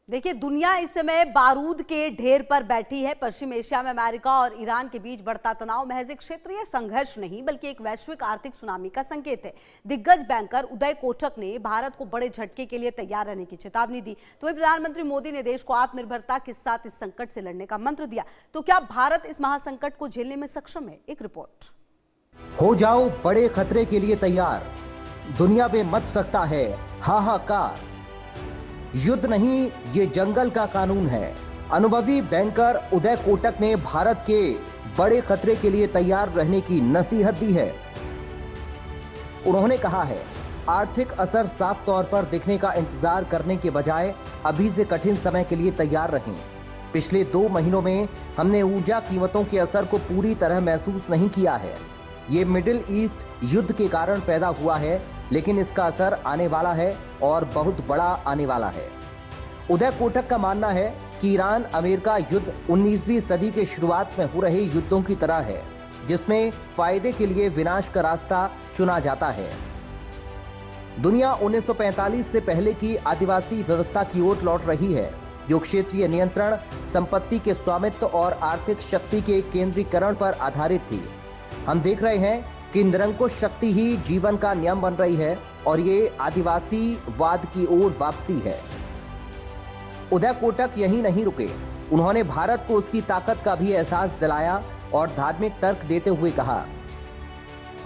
देखिए, दुनिया इस समय बारूद के ढेर पर बैठी है। पश्चिम एशिया में अमेरिका और ईरान के बीच बढ़ता तनाव महज एक क्षेत्रीय संघर्ष नहीं बल्कि एक वैश्विक आर्थिक सुनामी का संकेत है। दिग्गज बैंकर उदय कोटक ने भारत को बड़े झटके के लिए तैयार रहने की चेतावनी दी। तो वही प्रधानमंत्री मोदी ने देश को आत्मनिर्भरता के साथ इस संकट से लड़ने का मंत्र दिया। तो क्या भारत इस महासंकट को झेलने में सक्षम है? एक रिपोर्ट। हो जाओ बड़े खतरे के लिए तैयार, दुनिया में मच सकता है हाहाकार। युद्ध नहीं, ये जंगल का कानून है। अनुभवी बैंकर उदय कोटक ने भारत के बड़े खतरे के लिए तैयार रहने की नसीहत दी है। उन्होंने कहा है, आर्थिक असर साफ तौर पर दिखने का इंतजार करने के बजाय अभी से कठिन समय के लिए तैयार रहें। पिछले 2 महीनों में हमने ऊर्जा कीमतों के असर को पूरी तरह महसूस नहीं किया है। ये मिडिल ईस्ट युद्ध के कारण पैदा हुआ है, लेकिन इसका असर आने वाला है और बहुत बड़ा आने वाला है। उदय कोटक का मानना है कि ईरान अमेरिका युद्ध 19वीं सदी के शुरुआत में हो रहे युद्धों की तरह है, जिसमें फायदे के लिए विनाश का रास्ता चुना जाता है। दुनिया 1945 से पहले की आदिवासी व्यवस्था की ओर लौट रही है, जो क्षेत्रीय नियंत्रण, संपत्ति के स्वामित्व और आर्थिक शक्ति के केंद्रीकरण पर आधारित थी। हम देख रहे हैं कि निरंकुश शक्ति ही जीवन का नियम बन रही है और ये आदिवासी वाद की ओर वापसी है। उदय कोटक यहीं नहीं रुके। उन्होंने भारत को उसकी ताकत का भी एहसास दिलाया और धार्मिक तर्क देते हुए कहा,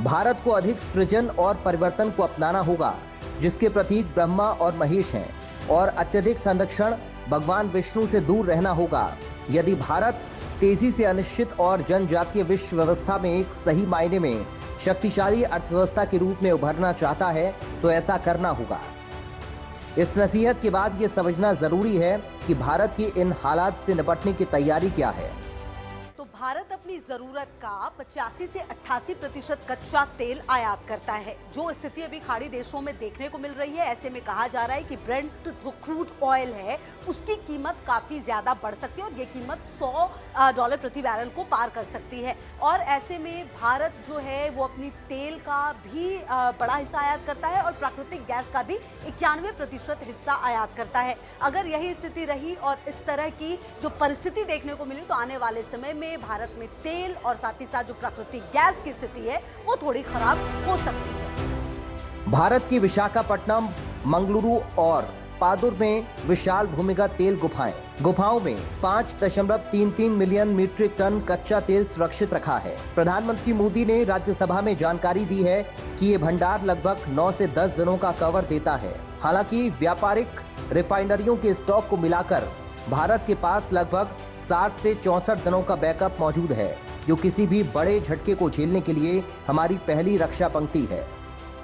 भारत को अधिक सृजन और परिवर्तन को अपनाना होगा, जिसके प्रतीक ब्रह्मा और महेश हैं, और अत्यधिक संरक्षण भगवान विष्णु से दूर रहना होगा। यदि भारत तेजी से अनिश्चित और जनजातीय विश्व व्यवस्था में एक सही मायने में शक्तिशाली अर्थव्यवस्था के रूप में उभरना चाहता है, तो ऐसा करना होगा। इस नसीहत के बाद ये समझना जरूरी है कि भारत की इन हालात से निपटने की तैयारी क्या है। तो भारत अपनी जरूरत का 85 से 88% कच्चा तेल आयात करता है। जो स्थिति अभी खाड़ी देशों में देखने को मिल रही है, ऐसे में कहा जा रहा है कि ब्रेंट जो क्रूड ऑयल है उसकी कीमत काफी ज्यादा बढ़ सकती है और ये कीमत $100 प्रति बैरल को पार कर सकती है। और ऐसे में भारत जो है वो अपनी तेल का भी बड़ा हिस्सा आयात करता है और प्राकृतिक गैस का भी 91% हिस्सा आयात करता है। अगर यही स्थिति रही और इस तरह की जो परिस्थिति देखने को मिली, तो आने वाले समय में भारत में तेल और साथ ही साथ जो प्राकृतिक गैस की स्थिति है वो थोड़ी खराब हो सकती है। भारत की विशाखापट्टनम, मंगलुरु और पादुर में विशाल भूमिगत तेल गुफाओं में 5.33 मिलियन मीट्रिक टन कच्चा तेल सुरक्षित रखा है। प्रधानमंत्री मोदी ने राज्यसभा में जानकारी दी है कि ये भंडार लगभग 9 से 10 दिनों का कवर देता है। हालांकि व्यापारिक रिफाइनरियों के स्टॉक को मिलाकर भारत के पास लगभग 60 से 64 दिनों का बैकअप मौजूद है, जो किसी भी बड़े झटके को झेलने के लिए हमारी पहली रक्षा पंक्ति है।